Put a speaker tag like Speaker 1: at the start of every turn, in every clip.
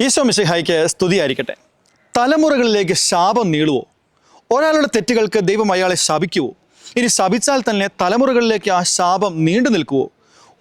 Speaker 1: ഈശോ മിശിഹായ്ക്ക് സ്തുതിയായിരിക്കട്ടെ. തലമുറകളിലേക്ക് ശാപം നീളുവോ? ഒരാളുടെ തെറ്റുകൾക്ക് ദൈവം അയാളെ ശപിക്കുവോ? ഇനി ശപിച്ചാൽ തന്നെ തലമുറകളിലേക്ക് ആ ശാപം നീണ്ടു നിൽക്കുവോ?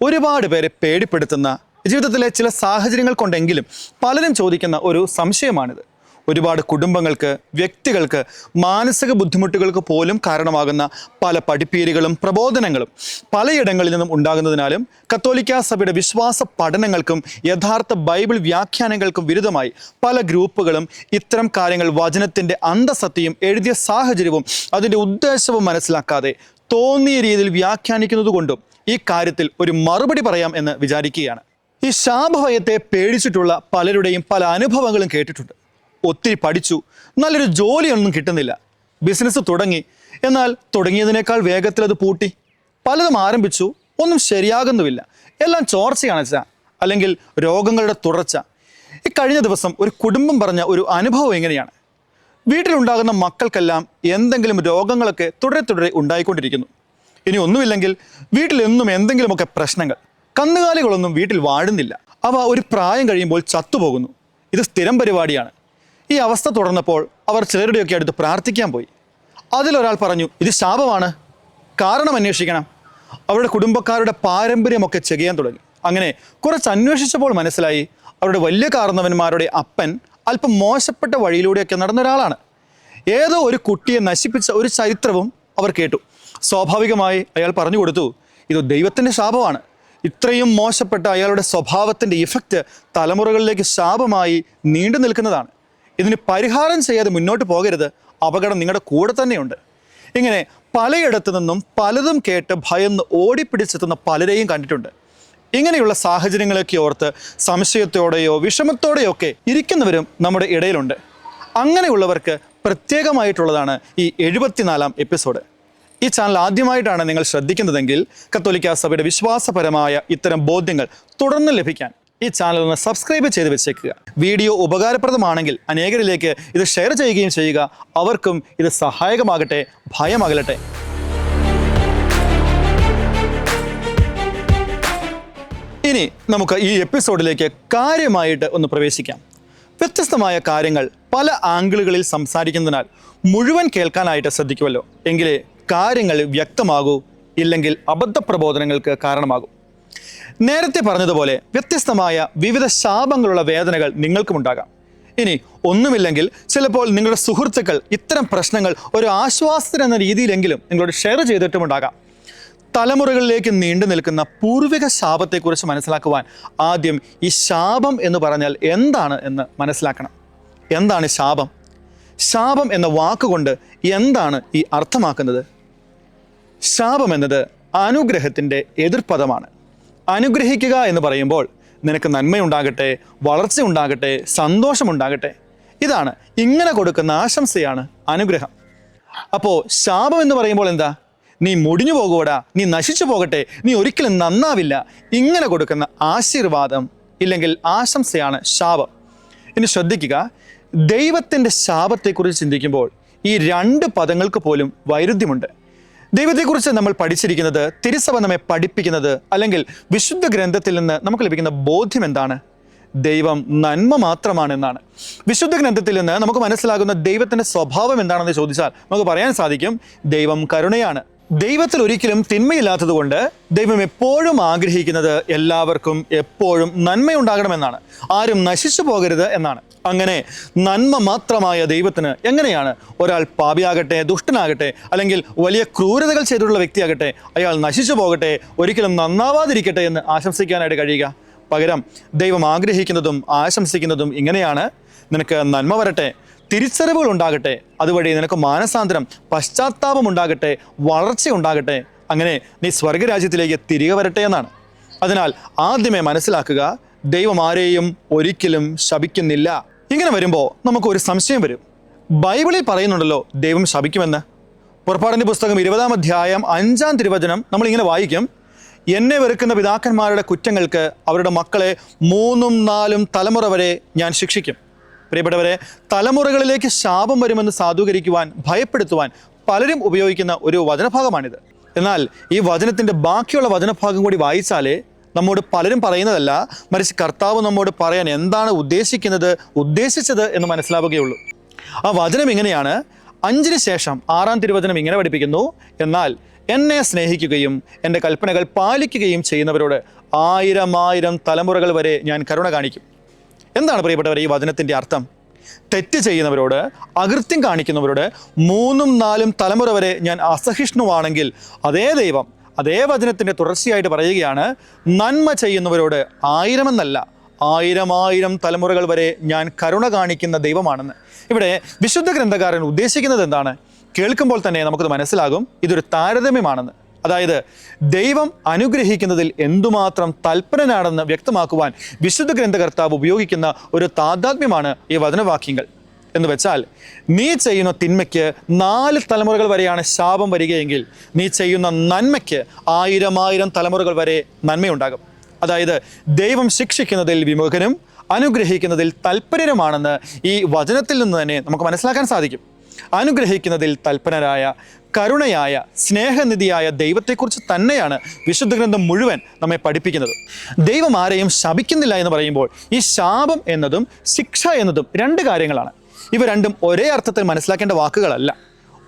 Speaker 1: ഒരുപാട് പേരെ പേടിപ്പെടുത്തുന്ന ജീവിതത്തിലെ ചില സാഹചര്യങ്ങൾ കൊണ്ടെങ്കിലും പലരും ചോദിക്കുന്ന ഒരു സംശയമാണിത്. ഒരുപാട് കുടുംബങ്ങൾക്ക്, വ്യക്തികൾക്ക് മാനസിക ബുദ്ധിമുട്ടുകൾക്ക് പോലും കാരണമാകുന്ന പല പഠിപ്പീരുകളും പ്രബോധനങ്ങളും പലയിടങ്ങളിൽ നിന്നും ഉണ്ടാകുന്നതിനാലും കത്തോലിക്കാ സഭയുടെ വിശ്വാസ പഠനങ്ങൾക്കും യഥാർത്ഥ ബൈബിൾ വ്യാഖ്യാനങ്ങൾക്കും വിരുദ്ധമായി പല ഗ്രൂപ്പുകളും ഇത്തരം കാര്യങ്ങൾ വചനത്തിൻ്റെ അന്തസത്തയും എഴുതിയ സാഹചര്യവും അതിൻ്റെ ഉദ്ദേശവും മനസ്സിലാക്കാതെ തോന്നിയ രീതിയിൽ വ്യാഖ്യാനിക്കുന്നത് കൊണ്ടും ഈ കാര്യത്തിൽ ഒരു മറുപടി പറയാം എന്ന് വിചാരിക്കുകയാണ്. ഈ ശാപഭയത്തെ പേടിച്ചിട്ടുള്ള പലരുടെയും പല അനുഭവങ്ങളും കേട്ടിട്ടുണ്ട്. ഒത്തിരി പഠിച്ചു, നല്ലൊരു ജോലിയൊന്നും കിട്ടുന്നില്ല. ബിസിനസ് തുടങ്ങി, എന്നാൽ തുടങ്ങിയതിനേക്കാൾ വേഗത്തിൽ അത് പൂട്ടി. പലതും ആരംഭിച്ചു, ഒന്നും ശരിയാകുന്നുമില്ല. എല്ലാം ചോർച്ചയാണ് വെച്ചാൽ, അല്ലെങ്കിൽ രോഗങ്ങളുടെ തുടർച്ച. ഈ കഴിഞ്ഞ ദിവസം ഒരു കുടുംബം പറഞ്ഞ ഒരു അനുഭവം എങ്ങനെയാണ്? വീട്ടിലുണ്ടാകുന്ന മക്കൾക്കെല്ലാം എന്തെങ്കിലും രോഗങ്ങളൊക്കെ തുടരെ ഉണ്ടായിക്കൊണ്ടിരിക്കുന്നു. ഇനി ഒന്നുമില്ലെങ്കിൽ വീട്ടിലെന്നും എന്തെങ്കിലുമൊക്കെ പ്രശ്നങ്ങൾ. കന്നുകാലികളൊന്നും വീട്ടിൽ വാഴുന്നില്ല. അവ ഒരു പ്രായം കഴിയുമ്പോൾ ചത്തുപോകുന്നു. ഇത് സ്ഥിരം പരിപാടിയാണ്. ഈ അവസ്ഥ തുടർന്നപ്പോൾ അവർ ചിലരുടെയൊക്കെ അടുത്ത് പ്രാർത്ഥിക്കാൻ പോയി. അതിലൊരാൾ പറഞ്ഞു, ഇത് ശാപമാണ്, കാരണം അന്വേഷിക്കണം. അവരുടെ കുടുംബക്കാരുടെ പാരമ്പര്യമൊക്കെ ചെയ്യാൻ തുടങ്ങി. അങ്ങനെ കുറച്ച് അന്വേഷിച്ചപ്പോൾ മനസ്സിലായി, അവരുടെ വലിയ കാരണവന്മാരുടെ അപ്പൻ അല്പം മോശപ്പെട്ട വഴിയിലൂടെയൊക്കെ നടന്ന ഒരാളാണ്. ഏതോ ഒരു കുട്ടിയെ നശിപ്പിച്ച ഒരു ചരിത്രവും അവർ കേട്ടു. സ്വാഭാവികമായി അയാൾ പറഞ്ഞു കൊടുത്തു, ഇത് ദൈവത്തിൻ്റെ ശാപമാണ്. ഇത്രയും മോശപ്പെട്ട അയാളുടെ സ്വഭാവത്തിൻ്റെ ഇഫക്റ്റ് തലമുറകളിലേക്ക് ശാപമായി നീണ്ടു നിൽക്കുന്നതാണ്. ഇതിന് പരിഹാരം ചെയ്യാതെ മുന്നോട്ട് പോകരുത്, അപകടം നിങ്ങളുടെ കൂടെ തന്നെയുണ്ട്. ഇങ്ങനെ പലയിടത്തു നിന്നും പലതും കേട്ട് ഭയന്ന് ഓടിപ്പിടിച്ചെത്തുന്ന പലരെയും കണ്ടിട്ടുണ്ട്. ഇങ്ങനെയുള്ള സാഹചര്യങ്ങളൊക്കെ ഓർത്ത് സംശയത്തോടെയോ വിഷമത്തോടെയോ ഒക്കെ ഇരിക്കുന്നവരും നമ്മുടെ ഇടയിലുണ്ട്. അങ്ങനെയുള്ളവർക്ക് പ്രത്യേകമായിട്ടുള്ളതാണ് ഈ 74-ാം എപ്പിസോഡ്. ഈ ചാനൽ ആദ്യമായിട്ടാണ് നിങ്ങൾ ശ്രദ്ധിക്കുന്നതെങ്കിൽ കത്തോലിക്കാ സഭയുടെ വിശ്വാസപരമായ ഇത്തരം ബോധ്യങ്ങൾ തുടർന്ന് ലഭിക്കാൻ ഈ ചാനൽ ഒന്ന് സബ്സ്ക്രൈബ് ചെയ്ത് വെച്ചേക്കുക. വീഡിയോ ഉപകാരപ്രദമാണെങ്കിൽ അനേകരിലേക്ക് ഇത് ഷെയർ ചെയ്യുകയും ചെയ്യുക. അവർക്കും ഇത് സഹായകമാകട്ടെ, ഭയമകലട്ടെ. ഇനി നമുക്ക് ഈ എപ്പിസോഡിലേക്ക് കാര്യമായിട്ട് ഒന്ന് പ്രവേശിക്കാം. വ്യത്യസ്തമായ കാര്യങ്ങൾ പല ആംഗിളുകളിൽ സംസാരിക്കുന്നതിനാൽ മുഴുവൻ കേൾക്കാനായിട്ട് ശ്രദ്ധിക്കുമല്ലോ, എങ്കിലേ കാര്യങ്ങൾ വ്യക്തമാകൂ, ഇല്ലെങ്കിൽ അബദ്ധ പ്രബോധനങ്ങൾക്ക് കാരണമാകും. നേരത്തെ പറഞ്ഞതുപോലെ വ്യത്യസ്തമായ വിവിധ ശാപങ്ങളുള്ള വേദനകൾ നിങ്ങൾക്കും ഉണ്ടാകാം. ഇനി ഒന്നുമില്ലെങ്കിൽ ചിലപ്പോൾ നിങ്ങളുടെ സുഹൃത്തുക്കൾ ഇത്തരം പ്രശ്നങ്ങൾ ഒരു ആശ്വാസത്തിനെന്ന രീതിയിലെങ്കിലും നിങ്ങളോട് ഷെയർ ചെയ്തിട്ടുമുണ്ടാകാം. തലമുറകളിലേക്ക് നീണ്ടു നിൽക്കുന്ന പൂർവിക ശാപത്തെക്കുറിച്ച് മനസ്സിലാക്കുവാൻ ആദ്യം ഈ ശാപം എന്ന് പറഞ്ഞാൽ എന്താണ് എന്ന് മനസ്സിലാക്കണം. എന്താണ് ശാപം? ശാപം എന്ന വാക്കുകൊണ്ട് എന്താണ് ഈ അർത്ഥമാക്കുന്നത്? ശാപം എന്നത് അനുഗ്രഹത്തിൻ്റെ എതിർപദമാണ്. അനുഗ്രഹിക്കുക എന്ന് പറയുമ്പോൾ നിനക്ക് നന്മയുണ്ടാകട്ടെ, വളർച്ച ഉണ്ടാകട്ടെ, സന്തോഷമുണ്ടാകട്ടെ, ഇതാണ് ഇങ്ങനെ കൊടുക്കുന്ന ആശംസയാണ് അനുഗ്രഹം. അപ്പോൾ ശാപം എന്ന് പറയുമ്പോൾ എന്താ? നീ മുടിഞ്ഞു പോകുവടാ, നീ നശിച്ചു പോകട്ടെ, നീ ഒരിക്കലും നന്നാവില്ല, ഇങ്ങനെ കൊടുക്കുന്ന ആശീർവാദം ഇല്ലെങ്കിൽ ആശംസയാണ് ശാപം. ഇനി ശ്രദ്ധിക്കുക, ദൈവത്തിൻ്റെ ശാപത്തെക്കുറിച്ച് ചിന്തിക്കുമ്പോൾ ഈ രണ്ട് പദങ്ങൾക്ക് പോലും വൈരുദ്ധ്യമുണ്ട്. ദൈവത്തെക്കുറിച്ച് നമ്മൾ പഠിച്ചിരിക്കുന്നത്, തിരുസഭ നമ്മെ പഠിപ്പിക്കുന്നത്, അല്ലെങ്കിൽ വിശുദ്ധ ഗ്രന്ഥത്തിൽ നിന്ന് നമുക്ക് ലഭിക്കുന്ന ബോധ്യം എന്താണ്? ദൈവം നന്മ മാത്രമാണെന്നാണ്. വിശുദ്ധ ഗ്രന്ഥത്തിൽ നിന്ന് നമുക്ക് മനസ്സിലാകുന്ന ദൈവത്തിൻ്റെ സ്വഭാവം എന്താണെന്ന് ചോദിച്ചാൽ നമുക്ക് പറയാൻ സാധിക്കും, ദൈവം കരുണയാണ്. ദൈവത്തിൽ ഒരിക്കലും തിന്മയില്ലാത്തത് കൊണ്ട് ദൈവം എപ്പോഴും ആഗ്രഹിക്കുന്നത് എല്ലാവർക്കും എപ്പോഴും നന്മയുണ്ടാകണമെന്നാണ്, ആരും നശിച്ചു പോകരുത് എന്നാണ്. അങ്ങനെ നന്മ മാത്രമായ ദൈവത്തിന് എങ്ങനെയാണ് ഒരാൾ പാപിയാകട്ടെ, ദുഷ്ടനാകട്ടെ, അല്ലെങ്കിൽ വലിയ ക്രൂരതകൾ ചെയ്തിട്ടുള്ള വ്യക്തിയാകട്ടെ, അയാൾ നശിച്ചു പോകട്ടെ, ഒരിക്കലും നന്നാവാതിരിക്കട്ടെ എന്ന് ആശംസിക്കാനായിട്ട് കഴിയുക? പകരം ദൈവം ആഗ്രഹിക്കുന്നതും ആശംസിക്കുന്നതും ഇങ്ങനെയാണ്: നിനക്ക് നന്മ വരട്ടെ, തിരിച്ചറിവുകൾ ഉണ്ടാകട്ടെ, അതുവഴി നിനക്ക് മാനസാന്തരം, പശ്ചാത്താപം ഉണ്ടാകട്ടെ, വളർച്ച ഉണ്ടാകട്ടെ, അങ്ങനെ നീ സ്വർഗരാജ്യത്തിലേക്ക് തിരികെ വരട്ടെ എന്നാണ്. അതിനാൽ ആദ്യമേ മനസ്സിലാക്കുക, ദൈവം ആരെയും ഒരിക്കലും ശപിക്കുന്നില്ല. ഇങ്ങനെ വരുമ്പോൾ നമുക്കൊരു സംശയം വരും. ബൈബിളിൽ പറയുന്നുണ്ടല്ലോ ദൈവം ശപിക്കുമെന്ന്. പുറപ്പാടിൻ്റെ പുസ്തകം 20-ാം അധ്യായം 5-ാം തിരുവചനം നമ്മളിങ്ങനെ വായിക്കും: എന്നെ വെറുക്കുന്ന പിതാക്കന്മാരുടെ കുറ്റങ്ങൾക്ക് അവരുടെ മക്കളെ 3-4 തലമുറ വരെ ഞാൻ ശിക്ഷിക്കും. പ്രിയപ്പെട്ടവരെ, തലമുറകളിലേക്ക് ശാപം വരുമെന്ന് സാധൂകരിക്കുവാൻ, ഭയപ്പെടുത്തുവാൻ പലരും ഉപയോഗിക്കുന്ന ഒരു വചനഭാഗമാണിത്. എന്നാൽ ഈ വചനത്തിൻ്റെ ബാക്കിയുള്ള വചനഭാഗം കൂടി വായിച്ചാലേ നമ്മോട് പലരും പറയുന്നതല്ല, മറിച്ച് കർത്താവ് നമ്മോട് പറയാൻ എന്താണ് ഉദ്ദേശിച്ചത് എന്ന് മനസ്സിലാവുകയുള്ളൂ. ആ വചനം ഇങ്ങനെയാണ്. 5 ശേഷം 6-ാം തിരുവചനം ഇങ്ങനെ പഠിപ്പിക്കുന്നു: എന്നാൽ എന്നെ സ്നേഹിക്കുകയും എൻ്റെ കൽപ്പനകൾ പാലിക്കുകയും ചെയ്യുന്നവരോട് 1000 തലമുറകൾ വരെ ഞാൻ കരുണ കാണിക്കും. എന്താണ് പ്രിയപ്പെട്ടവരെ ഈ വചനത്തിൻ്റെ അർത്ഥം? തെറ്റ് ചെയ്യുന്നവരോട്, അകൃത്യം കാണിക്കുന്നവരോട് 3-4 തലമുറ വരെ ഞാൻ അസഹിഷ്ണുവാണെങ്കിൽ, അതേ ദൈവം അതേ വചനത്തിൻ്റെ തുടർച്ചയായിട്ട് പറയുകയാണ്, നന്മ ചെയ്യുന്നവരോട് 1000 എന്നല്ല 1000 തലമുറകൾ വരെ ഞാൻ കരുണ കാണിക്കുന്ന ദൈവമാണെന്ന്. ഇവിടെ വിശുദ്ധ ഗ്രന്ഥകാരൻ ഉദ്ദേശിക്കുന്നത് എന്താണ്? കേൾക്കുമ്പോൾ തന്നെ നമുക്കത് മനസ്സിലാകും, ഇതൊരു താരതമ്യമാണെന്ന്. അതായത് ദൈവം അനുഗ്രഹിക്കുന്നതിൽ എന്തുമാത്രം തൽപരനാണെന്ന് വ്യക്തമാക്കുവാൻ വിശുദ്ധ ഗ്രന്ഥകർത്താവ് ഉപയോഗിക്കുന്ന ഒരു താദാത്മ്യമാണ് ഈ വചനവാക്യങ്ങൾ. എന്ന് വെച്ചാൽ, നീ ചെയ്യുന്ന തിന്മയ്ക്ക് 4 തലമുറകൾ വരെയാണ് ശാപം വരികയെങ്കിൽ, നീ ചെയ്യുന്ന നന്മയ്ക്ക് 1000 തലമുറകൾ വരെ നന്മയുണ്ടാകും. അതായത് ദൈവം ശിക്ഷിക്കുന്നതിൽ വിമുഖനും അനുഗ്രഹിക്കുന്നതിൽ തൽപരനുമാണെന്ന് ഈ വചനത്തിൽ നിന്ന് തന്നെ നമുക്ക് മനസ്സിലാക്കാൻ സാധിക്കും. അനുഗ്രഹിക്കുന്നതിൽ തൽപരനായ, കരുണയായ, സ്നേഹനിധിയായ ദൈവത്തെക്കുറിച്ച് തന്നെയാണ് വിശുദ്ധ ഗ്രന്ഥം മുഴുവൻ നമ്മെ പഠിപ്പിക്കുന്നത്. ദൈവം ആരെയും ശപിക്കുന്നില്ല എന്ന് പറയുമ്പോൾ ഈ ശാപം എന്നതും ശിക്ഷ എന്നതും 2 കാര്യങ്ങളാണ്. ഇവ രണ്ടും ഒരേ അർത്ഥത്തിൽ മനസ്സിലാക്കേണ്ട വാക്കുകളല്ല.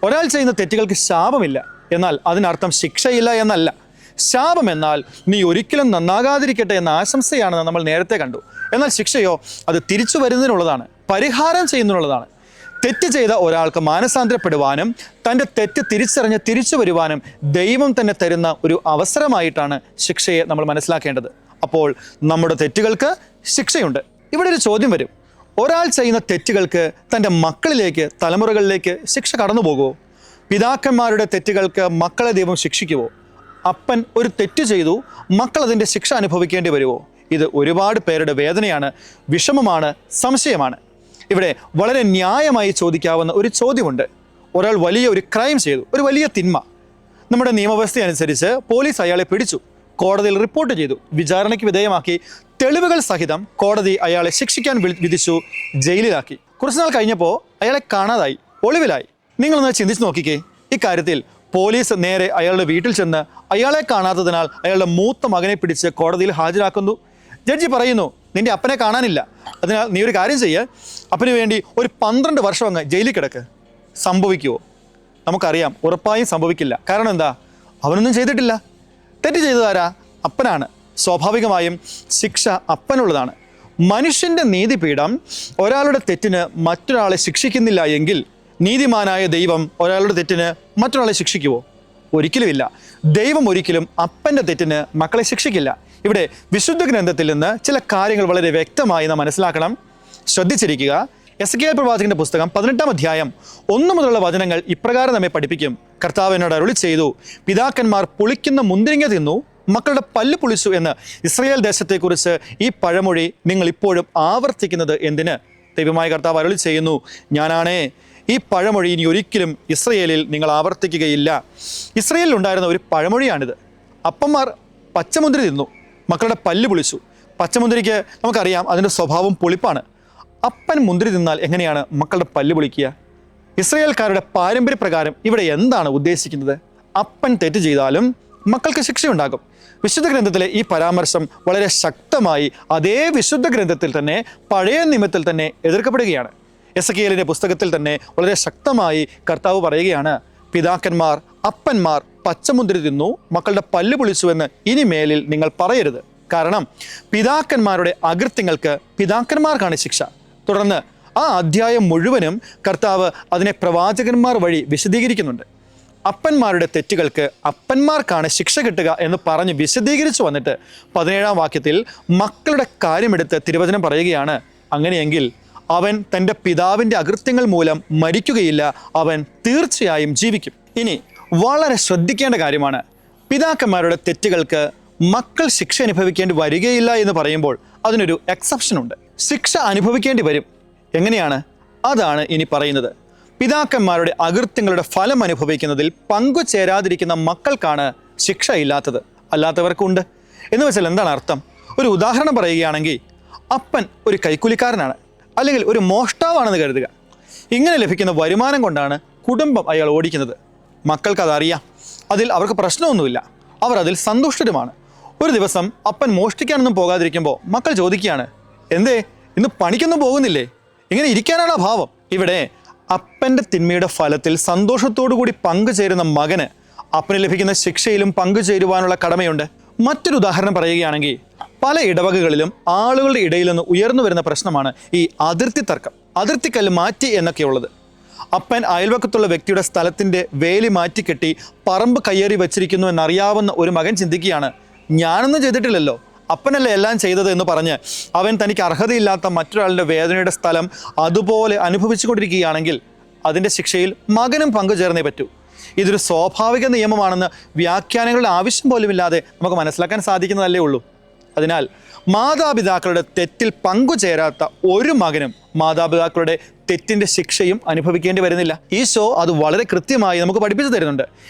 Speaker 1: ഒരാൾ ചെയ്യുന്ന തെറ്റുകൾക്ക് ശാപമില്ല, എന്നാൽ അതിനർത്ഥം ശിക്ഷയില്ല എന്നല്ല. ശാപം എന്നാൽ നീ ഒരിക്കലും നന്നാകാതിരിക്കട്ടെ എന്ന ആശംസയാണെന്ന് നമ്മൾ നേരത്തെ കണ്ടു. എന്നാൽ ശിക്ഷയോ അത് തിരിച്ചു വരുന്നതിനുള്ളതാണ്, പരിഹാരം ചെയ്യുന്നതിനുള്ളതാണ്. തെറ്റ് ചെയ്ത ഒരാൾക്ക് മാനസാന്തരപ്പെടുവാനും തൻ്റെ തെറ്റ് തിരിച്ചറിഞ്ഞ് തിരിച്ചു വരുവാനും ദൈവം തന്നെ തരുന്ന ഒരു അവസരമായിട്ടാണ് ശിക്ഷയെ നമ്മൾ മനസ്സിലാക്കേണ്ടത്. അപ്പോൾ നമ്മുടെ തെറ്റുകൾക്ക് ശിക്ഷയുണ്ട്. ഇവിടെ ഒരു ചോദ്യം വരും: ഒരാൾ ചെയ്യുന്ന തെറ്റുകൾക്ക് തൻ്റെ മക്കളിലേക്ക്, തലമുറകളിലേക്ക് ശിക്ഷ കടന്നു പോകുമോ? പിതാക്കന്മാരുടെ തെറ്റുകൾക്ക് മക്കളെ ദൈവം ശിക്ഷിക്കുമോ? അപ്പൻ ഒരു തെറ്റ് ചെയ്തു, മക്കൾ അതിൻ്റെ ശിക്ഷ അനുഭവിക്കേണ്ടി വരുമോ? ഇത് ഒരുപാട് പേരുടെ വേദനയാണ്, വിഷമമാണ്, സംശയമാണ്. ഇവിടെ വളരെ ന്യായമായി ചോദിക്കാവുന്ന ഒരു ചോദ്യമുണ്ട്. ഒരാൾ വലിയ ഒരു ക്രൈം ചെയ്തു, ഒരു വലിയ തിന്മ. നമ്മുടെ നിയമവ്യവസ്ഥ അനുസരിച്ച് പോലീസ് അയാളെ പിടിച്ചു, കോടതിയിൽ റിപ്പോർട്ട് ചെയ്തു, വിചാരണയ്ക്ക് വിധേയമാക്കി, തെളിവുകൾ സഹിതം കോടതി അയാളെ ശിക്ഷിക്കാൻ വിധിച്ചു, ജയിലിലാക്കി. കുറച്ചുനാൾ കഴിഞ്ഞപ്പോൾ അയാളെ കാണാതായി, ഒളിവിലായി. നിങ്ങളൊന്ന് ചിന്തിച്ച് നോക്കിക്കേ. ഇക്കാര്യത്തിൽ പോലീസ് നേരെ അയാളുടെ വീട്ടിൽ ചെന്ന് അയാളെ കാണാത്തതിനാൽ അയാളുടെ മൂത്ത മകനെ പിടിച്ച് കോടതിയിൽ ഹാജരാക്കുന്നു. ജഡ്ജി പറയുന്നു, നിന്റെ അപ്പനെ കാണാനില്ല, അതിനാൽ നീ ഒരു കാര്യം ചെയ്യുക, അപ്പന് വേണ്ടി ഒരു 12 വർഷം അങ്ങ് ജയിലിൽ കിടക്ക്. സംഭവിക്കുമോ? നമുക്കറിയാം, ഉറപ്പായും സംഭവിക്കില്ല. കാരണം എന്താ? അവനൊന്നും ചെയ്തിട്ടില്ല. തെറ്റ് ചെയ്തതാരാ? അപ്പനാണ്. സ്വാഭാവികമായും ശിക്ഷ അപ്പനുള്ളതാണ്. മനുഷ്യൻ്റെ നീതിപീഠം ഒരാളുടെ തെറ്റിന് മറ്റൊരാളെ ശിക്ഷിക്കുന്നില്ല എങ്കിൽ നീതിമാനായ ദൈവം ഒരാളുടെ തെറ്റിന് മറ്റൊരാളെ ശിക്ഷിക്കുമോ? ഒരിക്കലുമില്ല. ദൈവം ഒരിക്കലും അപ്പൻ്റെ തെറ്റിന് മക്കളെ ശിക്ഷിക്കില്ല. ഇവിടെ വിശുദ്ധ ഗ്രന്ഥത്തിൽ നിന്ന് ചില കാര്യങ്ങൾ വളരെ വ്യക്തമായി നാം മനസ്സിലാക്കണം. ശ്രദ്ധിച്ചിരിക്കുക. എസെക്കിയേൽ പ്രവാചകന്റെ പുസ്തകം 18-ാം അധ്യായം 1 മുതലുള്ള വചനങ്ങൾ ഇപ്രകാരം നമ്മെ പഠിപ്പിക്കും. കർത്താവ് എന്നോട് അരുളി ചെയ്തു: പിതാക്കന്മാർ പുളിക്കുന്ന മുന്തിരിങ്ങ തിന്നു, മക്കളുടെ പല്ല് പുളിച്ചു എന്ന് ഇസ്രായേൽ ദേശത്തെക്കുറിച്ച് ഈ പഴമൊഴി നിങ്ങൾ ഇപ്പോഴും ആവർത്തിക്കുന്നത് എന്തിന്? ദൈവമായ കർത്താവ് അരുളി ചെയ്യുന്നു, ഞാനാണേ ഈ പഴമൊഴി ഇനി ഒരിക്കലും ഇസ്രയേലിൽ നിങ്ങൾ ആവർത്തിക്കുകയില്ല. ഇസ്രയേലിൽ ഉണ്ടായിരുന്ന ഒരു പഴമൊഴിയാണിത്. അപ്പന്മാർ പച്ചമുന്തിരി തിന്നു, മക്കളുടെ പല്ല് പുളിച്ചു. പച്ചമുന്തിരിക്ക് നമുക്കറിയാം അതിൻ്റെ സ്വഭാവം പുളിപ്പാണ്. അപ്പൻ മുന്തിരി തിന്നാൽ എങ്ങനെയാണ് മക്കളുടെ പല്ല് പുളിക്കുക? ഇസ്രയേൽക്കാരുടെ പാരമ്പര്യപ്രകാരം ഇവിടെ എന്താണ് ഉദ്ദേശിക്കുന്നത്? അപ്പൻ തെറ്റ് ചെയ്താലും മക്കൾക്ക് ശിക്ഷയുണ്ടാകും. വിശുദ്ധ ഗ്രന്ഥത്തിലെ ഈ പരാമർശം വളരെ ശക്തമായി അതേ വിശുദ്ധ ഗ്രന്ഥത്തിൽ തന്നെ, പഴയ നിയമത്തിൽ തന്നെ എതിർക്കപ്പെടുകയാണ്. എസെക്കിയേലിൻ്റെ പുസ്തകത്തിൽ തന്നെ വളരെ ശക്തമായി കർത്താവ് പറയുകയാണ്, പിതാക്കന്മാർ, അപ്പന്മാർ പച്ചമുന്തിരി തിന്നു, മക്കളുടെ പല്ല് പുളിച്ചുവെന്ന് ഇനി മേലിൽ നിങ്ങൾ പറയരുത്. കാരണം പിതാക്കന്മാരുടെ അകൃത്യങ്ങൾക്ക് പിതാക്കന്മാർക്കാണ് ശിക്ഷ. തുടർന്ന് ആ അധ്യായം മുഴുവനും കർത്താവ് അതിനെ പ്രവാചകന്മാർ വഴി വിശദീകരിക്കുന്നുണ്ട്. അപ്പന്മാരുടെ തെറ്റുകൾക്ക് അപ്പന്മാർക്കാണ് ശിക്ഷ കിട്ടുക എന്ന് പറഞ്ഞ് വിശദീകരിച്ചു വന്നിട്ട് 17-ാം വാക്യത്തിൽ മക്കളുടെ കാര്യമെടുത്ത് തിരുവചനം പറയുകയാണ്, അങ്ങനെയെങ്കിൽ അവൻ തൻ്റെ പിതാവിൻ്റെ അകൃത്യങ്ങൾ മൂലം മരിക്കുകയില്ല, അവൻ തീർച്ചയായും ജീവിക്കും. ഇനി വളരെ ശ്രദ്ധിക്കേണ്ട കാര്യമാണ്, പിതാക്കന്മാരുടെ തെറ്റുകൾക്ക് മക്കൾ ശിക്ഷ അനുഭവിക്കേണ്ടി വരികയില്ല എന്ന് പറയുമ്പോൾ അതിനൊരു എക്സെപ്ഷനുണ്ട്. ശിക്ഷ അനുഭവിക്കേണ്ടി വരും. എങ്ങനെയാണ്? അതാണ് ഇനി പറയുന്നത്. പിതാക്കന്മാരുടെ അകൃത്യങ്ങളുടെ ഫലം അനുഭവിക്കുന്നതിൽ പങ്കുചേരാതിരിക്കുന്ന മക്കൾക്കാണ് ശിക്ഷ ഇല്ലാത്തത്, അല്ലാത്തവർക്കുണ്ട്. എന്ന് വെച്ചാൽ എന്താണ് അർത്ഥം? ഒരു ഉദാഹരണം പറയുകയാണെങ്കിൽ, അപ്പൻ ഒരു കൈക്കൂലിക്കാരനാണ്, അല്ലെങ്കിൽ ഒരു മോഷ്ടാവാണെന്ന് കരുതുക. ഇങ്ങനെ ലഭിക്കുന്ന വരുമാനം കൊണ്ടാണ് കുടുംബം അയാൾ ഓടിക്കുന്നത്. മക്കൾക്ക് അതറിയാം, അതിൽ അവർക്ക് പ്രശ്നമൊന്നുമില്ല, അവർ അതിൽ സന്തുഷ്ടരുമാണ്. ഒരു ദിവസം അപ്പൻ മോഷ്ടിക്കാനൊന്നും പോകാതിരിക്കുമ്പോൾ മക്കൾ ചോദിക്കുകയാണ്, എന്തേ ഇന്ന് പണിക്കൊന്നും പോകുന്നില്ലേ, ഇങ്ങനെ ഇരിക്കാനാണ് ഭാവം? ഇവിടെ അപ്പൻ്റെ തിന്മയുടെ ഫലത്തിൽ സന്തോഷത്തോടു കൂടി പങ്കുചേരുന്ന മകന് അപ്പന് ലഭിക്കുന്ന ശിക്ഷയിലും പങ്കുചേരുവാനുള്ള കടമയുണ്ട്. മറ്റൊരു ഉദാഹരണം പറയുകയാണെങ്കിൽ, പല ഇടവകകളിലും ആളുകളുടെ ഇടയിൽ നിന്ന് ഉയർന്നു വരുന്ന പ്രശ്നമാണ് ഈ അതിർത്തി തർക്കം, അതിർത്തിക്കല്ല് മാറ്റി എന്നൊക്കെയുള്ളത്. അപ്പൻ അയൽവക്കത്തുള്ള വ്യക്തിയുടെ സ്ഥലത്തിൻ്റെ വേലി മാറ്റിക്കെട്ടി പറമ്പ് കയ്യേറി വെച്ചിരിക്കുന്നു എന്നറിയാവുന്ന ഒരു മകൻ ചിന്തിക്കുകയാണ്, ഞാനൊന്നും ചെയ്തിട്ടില്ലല്ലോ, അപ്പനല്ലേ എല്ലാം ചെയ്തത് എന്ന് പറഞ്ഞ് അവൻ തനിക്ക് അർഹതയില്ലാത്ത മറ്റൊരാളുടെ വേദനയുടെ സ്ഥലം അതുപോലെ അനുഭവിച്ചു കൊണ്ടിരിക്കുകയാണെങ്കിൽ അതിൻ്റെ ശിക്ഷയിൽ മകനും പങ്കുചേർന്നേ പറ്റൂ. ഇതൊരു സ്വാഭാവിക നിയമമാണെന്ന് വ്യാഖ്യാനങ്ങളുടെ ആവശ്യം പോലുമില്ലാതെ നമുക്ക് മനസ്സിലാക്കാൻ സാധിക്കുന്നതല്ലേ ഉള്ളൂ. അതിനാൽ മാതാപിതാക്കളുടെ തെറ്റിൽ പങ്കുചേരാത്ത ഒരു മകനും മാതാപിതാക്കളുടെ തെറ്റിൻ്റെ ശിക്ഷയും അനുഭവിക്കേണ്ടി വരുന്നില്ല. ഈശോ അത് വളരെ കൃത്യമായി നമുക്ക് പഠിപ്പിച്ചു തരുന്നുണ്ട്.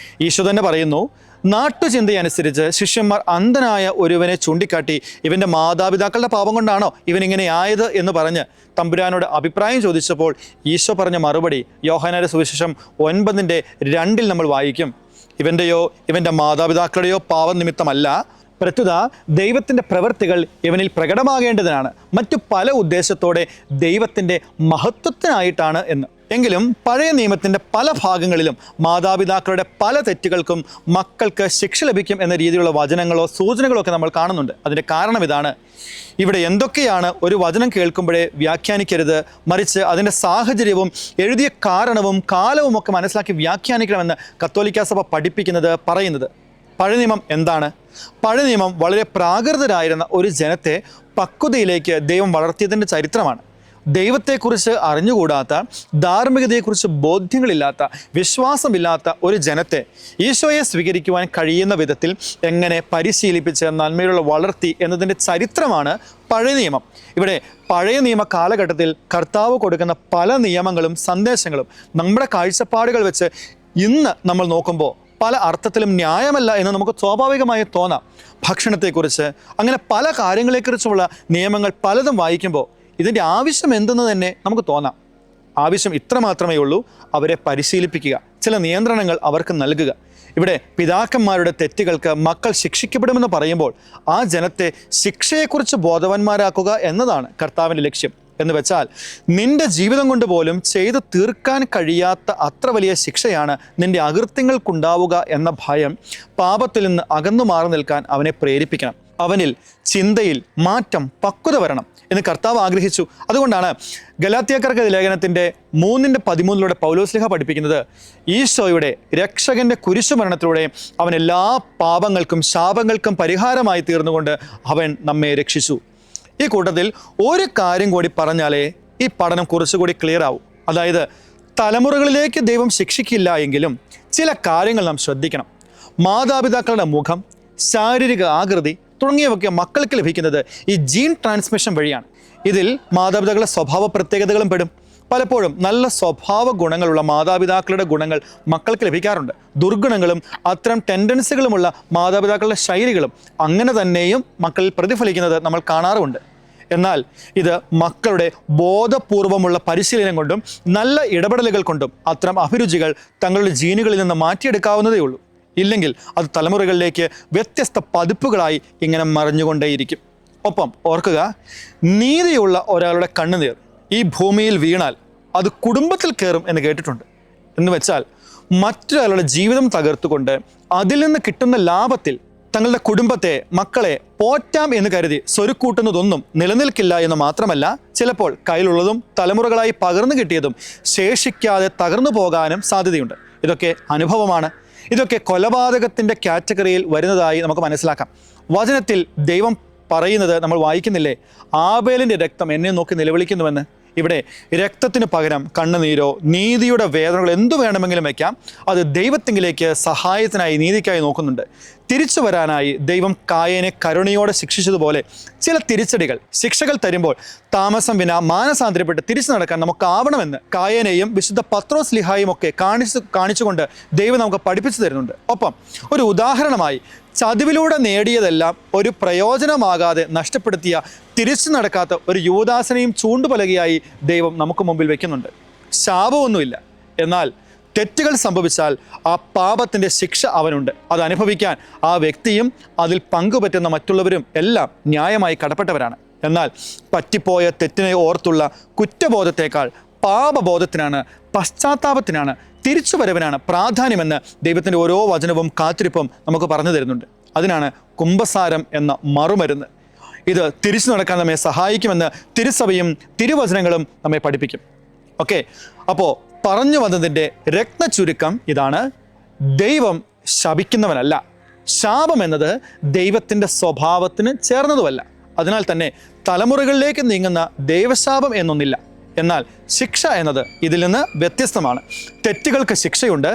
Speaker 1: ഈശോ തന്നെ പറയുന്നു, നാട്ടുചിന്തയനുസരിച്ച് ശിഷ്യന്മാർ അന്ധനായ ഒരുവനെ ചൂണ്ടിക്കാട്ടി, ഇവൻ്റെ മാതാപിതാക്കളുടെ പാപം കൊണ്ടാണോ ഇവനിങ്ങനെ ആയത് എന്ന് പറഞ്ഞ് തമ്പുരാനോട് അഭിപ്രായം ചോദിച്ചപ്പോൾ ഈശോ പറഞ്ഞ മറുപടി യോഹന്നാന്റെ സുവിശേഷം 9:2 നമ്മൾ വായിക്കും. ഇവൻ്റെയോ ഇവൻ്റെ മാതാപിതാക്കളുടെയോ പാപം നിമിത്തമല്ല, പ്രത്യുത ദൈവത്തിൻ്റെ പ്രവൃത്തികൾ ഇവനിൽ പ്രകടമാകേണ്ടതിനാണ്, മറ്റു പല ഉദ്ദേശത്തോടെ ദൈവത്തിൻ്റെ മഹത്വത്തിനായിട്ടാണ് എന്ന്. എങ്കിലും പഴയ നിയമത്തിൻ്റെ പല ഭാഗങ്ങളിലും മാതാപിതാക്കളുടെ പല തെറ്റുകൾക്കും മക്കൾക്ക് ശിക്ഷ ലഭിക്കും എന്ന രീതിയിലുള്ള വചനങ്ങളോ സൂചനകളോ ഒക്കെ നമ്മൾ കാണുന്നുണ്ട്. അതിൻ്റെ കാരണം ഇതാണ്. ഇവിടെ എന്തൊക്കെയാണ് ഒരു വചനം കേൾക്കുമ്പോഴേ വ്യാഖ്യാനിക്കരുത്, മറിച്ച് അതിൻ്റെ സാഹചര്യവും എഴുതിയ കാരണവും കാലവും ഒക്കെ മനസ്സിലാക്കി വ്യാഖ്യാനിക്കണമെന്ന് കത്തോലിക്കാ സഭ പഠിപ്പിക്കുന്നത്, പറയുന്നത്. പഴയ നിയമം എന്താണ്? പഴയ നിയമം വളരെ പ്രാകൃതരായിരുന്ന ഒരു ജനത്തെ പക്വതയിലേക്ക് ദൈവം വളർത്തിയതിൻ്റെ ചരിത്രമാണ്. ദൈവത്തെക്കുറിച്ച് അറിഞ്ഞുകൂടാത്ത, ധാർമ്മികതയെക്കുറിച്ച് ബോധ്യങ്ങളില്ലാത്ത, വിശ്വാസമില്ലാത്ത ഒരു ജനത്തെ ഈശോയെ സ്വീകരിക്കുവാൻ കഴിയുന്ന വിധത്തിൽ എങ്ങനെ പരിശീലിപ്പിച്ച് നന്മയുള്ള വളർത്തി എന്നതിൻ്റെ ചരിത്രമാണ് പഴയ നിയമം. ഇവിടെ പഴയ നിയമ കാലഘട്ടത്തിൽ കർത്താവ് കൊടുക്കുന്ന പല നിയമങ്ങളും സന്ദേശങ്ങളും നമ്മുടെ കാഴ്ചപ്പാടുകൾ വെച്ച് ഇന്ന് നമ്മൾ നോക്കുമ്പോൾ പല അർത്ഥത്തിലും ന്യായമല്ല എന്ന് നമുക്ക് സ്വാഭാവികമായി തോന്നാം. ഭക്ഷണത്തെക്കുറിച്ച് അങ്ങനെ പല കാര്യങ്ങളെക്കുറിച്ചുമുള്ള നിയമങ്ങൾ പലതും വായിക്കുമ്പോൾ ഇതിൻ്റെ ആവശ്യം എന്തെന്ന് തന്നെ നമുക്ക് തോന്നാം. ആവശ്യം ഇത്ര മാത്രമേ ഉള്ളൂ, അവരെ പരിശീലിപ്പിക്കുക, ചില നിയന്ത്രണങ്ങൾ അവർക്ക് നൽകുക. ഇവിടെ പിതാക്കന്മാരുടെ തെറ്റുകൾക്ക് മക്കൾ ശിക്ഷിക്കപ്പെടുമെന്ന് പറയുമ്പോൾ ആ ജനത്തെ ശിക്ഷയെക്കുറിച്ച് ബോധവാന്മാരാക്കുക എന്നതാണ് കർത്താവിൻ്റെ ലക്ഷ്യം. എന്ന് വെച്ചാൽ നിന്റെ ജീവിതം കൊണ്ട് പോലും ചെയ്തു തീർക്കാൻ കഴിയാത്ത അത്ര വലിയ ശിക്ഷയാണ് നിന്റെ അകൃത്യങ്ങൾക്കുണ്ടാവുക എന്ന ഭയം പാപത്തിൽ നിന്ന് അകന്നു മാറി നിൽക്കാൻ അവനെ പ്രേരിപ്പിക്കണം. അവനിൽ ചിന്തയിൽ മാറ്റം, പക്വത വരണം എന്ന് കർത്താവ് ആഗ്രഹിച്ചു. അതുകൊണ്ടാണ് ഗലാത്യക്കാർക്ക് ലേഖനത്തിൻ്റെ 3:13 പൗലോസ്ലിഹ പഠിപ്പിക്കുന്നത്, ഈശോയുടെ രക്ഷകന്റെ കുരിശുമരണത്തിലൂടെ അവൻ എല്ലാ പാപങ്ങൾക്കും ശാപങ്ങൾക്കും പരിഹാരമായി തീർന്നുകൊണ്ട് അവൻ നമ്മെ രക്ഷിച്ചു. ഈ കൂട്ടത്തിൽ ഒരു കാര്യം കൂടി പറഞ്ഞാലേ ഈ പഠനം കുറച്ചുകൂടി ക്ലിയർ ആവും. അതായത് തലമുറകളിലേക്ക് ദൈവം ശിക്ഷിക്കില്ല എങ്കിലും ചില കാര്യങ്ങൾ നാം ശ്രദ്ധിക്കണം. മാതാപിതാക്കളുടെ മുഖം, ശാരീരിക ആകൃതി തുടങ്ങിയവയൊക്കെ മക്കൾക്ക് ലഭിക്കുന്നത് ഈ ജീൻ ട്രാൻസ്മിഷൻ വഴിയാണ്. ഇതിൽ മാതാപിതാക്കളുടെ സ്വഭാവ പ്രത്യേകതകളും പെടും. പലപ്പോഴും നല്ല സ്വഭാവ ഗുണങ്ങളുള്ള മാതാപിതാക്കളുടെ ഗുണങ്ങൾ മക്കൾക്ക് ലഭിക്കാറുണ്ട്. ദുർഗുണങ്ങളും അത്തരം ടെൻഡൻസികളുമുള്ള മാതാപിതാക്കളുടെ ശൈലികളും അങ്ങനെ തന്നെയും മക്കളിൽ പ്രതിഫലിക്കുന്നത് നമ്മൾ കാണാറുമുണ്ട്. എന്നാൽ ഇത് മക്കളുടെ ബോധപൂർവമുള്ള പരിശീലനം കൊണ്ടും നല്ല ഇടപെടലുകൾ കൊണ്ടും അത്തരം അഭിരുചികൾ തങ്ങളുടെ ജീനുകളിൽ നിന്ന് മാറ്റിയെടുക്കാവുന്നതേ ഉള്ളൂ. ഇല്ലെങ്കിൽ അത് തലമുറകളിലേക്ക് വ്യത്യസ്ത പതിപ്പുകളായി ഇങ്ങനെ മറിഞ്ഞുകൊണ്ടേയിരിക്കും. ഒപ്പം ഓർക്കുക, നീതിയുള്ള ഒരാളുടെ കണ്ണുനീർ ഈ ഭൂമിയിൽ വീണാൽ അത് കുടുംബത്തിൽ കയറും എന്ന് കേട്ടിട്ടുണ്ട്. എന്ന് വെച്ചാൽ മറ്റൊരാളുടെ ജീവിതം തകർത്തുകൊണ്ട് അതിൽ നിന്ന് കിട്ടുന്ന ലാഭത്തിൽ തങ്ങളുടെ കുടുംബത്തെ, മക്കളെ പോറ്റാം എന്ന് കരുതി സ്വരുക്കൂട്ടുന്നതൊന്നും നിലനിൽക്കില്ല എന്ന് മാത്രമല്ല, ചിലപ്പോൾ കയ്യിലുള്ളതും തലമുറകളായി പകർന്നു കിട്ടിയതും ശേഷിക്കാതെ തകർന്നു പോകാനും സാധ്യതയുണ്ട്. ഇതൊക്കെ അനുഭവമാണ്. ഇതൊക്കെ കൊലപാതകത്തിൻ്റെ കാറ്റഗറിയിൽ വരുന്നതായി നമുക്ക് മനസ്സിലാക്കാം. വചനത്തിൽ ദൈവം പറയുന്നത് നമ്മൾ വായിക്കുന്നില്ലേ, ആബേലിൻ്റെ രക്തം എന്നെ നോക്കി നിലവിളിക്കുന്നുവെന്ന്. ഇവിടെ രക്തത്തിന് പകരം കണ്ണുനീരോ നീതിയുടെ വേദനകൾ എന്തു വേണമെങ്കിലും വയ്ക്കാം. അത് ദൈവത്തിങ്കിലേക്ക് സഹായത്തിനായി, നീതിക്കായി നോക്കുന്നുണ്ട്. തിരിച്ചു വരാനായി ദൈവം കായേനെ കരുണയോടെ ശിക്ഷിച്ചതുപോലെ ചില തിരിച്ചടികൾ, ശിക്ഷകൾ തരുമ്പോൾ താമസം വിന മാനസാന്തരപ്പെട്ട് തിരിച്ചു നടക്കാൻ നമുക്കാവണമെന്ന് കായേനെയും വിശുദ്ധ പത്രോസ്ലിഹായും ഒക്കെ കാണിച്ചുകൊണ്ട് ദൈവം നമുക്ക് പഠിപ്പിച്ചു തരുന്നുണ്ട്. ഒപ്പം ഒരു ഉദാഹരണമായി ചതിവിലൂടെ നേടിയതെല്ലാം ഒരു പ്രയോജനമാകാതെ നഷ്ടപ്പെടുത്തിയ, തിരിച്ചു നടക്കാത്ത ഒരു യൂദാസിനെയും ചൂണ്ടുപലകയായി ദൈവം നമുക്ക് മുമ്പിൽ വെക്കുന്നുണ്ട്. ശാപമൊന്നുമില്ല, എന്നാൽ തെറ്റുകൾ സംഭവിച്ചാൽ ആ പാപത്തിൻ്റെ ശിക്ഷ അവനുണ്ട്. അത് അനുഭവിക്കാൻ ആ വ്യക്തിയും അതിൽ പങ്കുപറ്റുന്ന മറ്റുള്ളവരും എല്ലാം ന്യായമായി കടപ്പെട്ടവരാണ്. എന്നാൽ പറ്റിപ്പോയ തെറ്റിനെ ഓർത്തുള്ള കുറ്റബോധത്തേക്കാൾ പാപബോധത്തിനാണ്, പശ്ചാത്താപത്തിനാണ്, തിരിച്ചുവരവിനാണ് പ്രാധാന്യമെന്ന് ദൈവത്തിൻ്റെ ഓരോ വചനവും കാത്തിരിപ്പും നമുക്ക് പറഞ്ഞു തരുന്നുണ്ട്. അതിനാണ് കുമ്പസാരം എന്ന മറുമരുന്ന്. ഇത് തിരിച്ചു നടക്കാൻ നമ്മെ സഹായിക്കുമെന്ന് തിരുസഭയും തിരുവചനങ്ങളും നമ്മെ പഠിപ്പിക്കും. ഓക്കെ, അപ്പോൾ പറഞ്ഞു വന്നതിൻ്റെ രത്നചുരുക്കം ഇതാണ്: ദൈവം ശപിക്കുന്നവനല്ല. ശാപം എന്നത് ദൈവത്തിൻ്റെ സ്വഭാവത്തിന് ചേർന്നതുമല്ല. അതിനാൽ തന്നെ തലമുറകളിലേക്ക് നീങ്ങുന്ന ദൈവശാപം എന്നൊന്നില്ല. എന്നാൽ ശിക്ഷ എന്നത് ഇതിൽ നിന്ന് വ്യത്യസ്തമാണ്. തെറ്റുകൾക്ക് ശിക്ഷയുണ്ട്,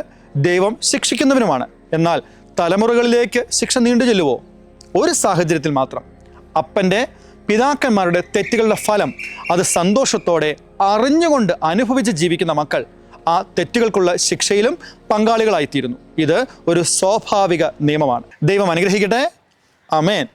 Speaker 1: ദൈവം ശിക്ഷിക്കുന്നവനുമാണ്. എന്നാൽ തലമുറകളിലേക്ക് ശിക്ഷ നീണ്ടു ചെല്ലുവോ? ഒരു സാഹചര്യത്തിൽ മാത്രം. അപ്പൻ്റെ പിതാക്കന്മാരുടെ തെറ്റുകളുടെ ഫലം അത് സന്തോഷത്തോടെ അറിഞ്ഞുകൊണ്ട് അനുഭവിച്ച് ജീവിക്കുന്ന മക്കൾ ആ തെറ്റുകൾക്കുള്ള ശിക്ഷയിലും പങ്കാളികളായിത്തീരുന്നു. ഇത് ഒരു സ്വാഭാവിക നിയമമാണ്. ദൈവം അനുഗ്രഹിക്കട്ടെ. ആമേൻ.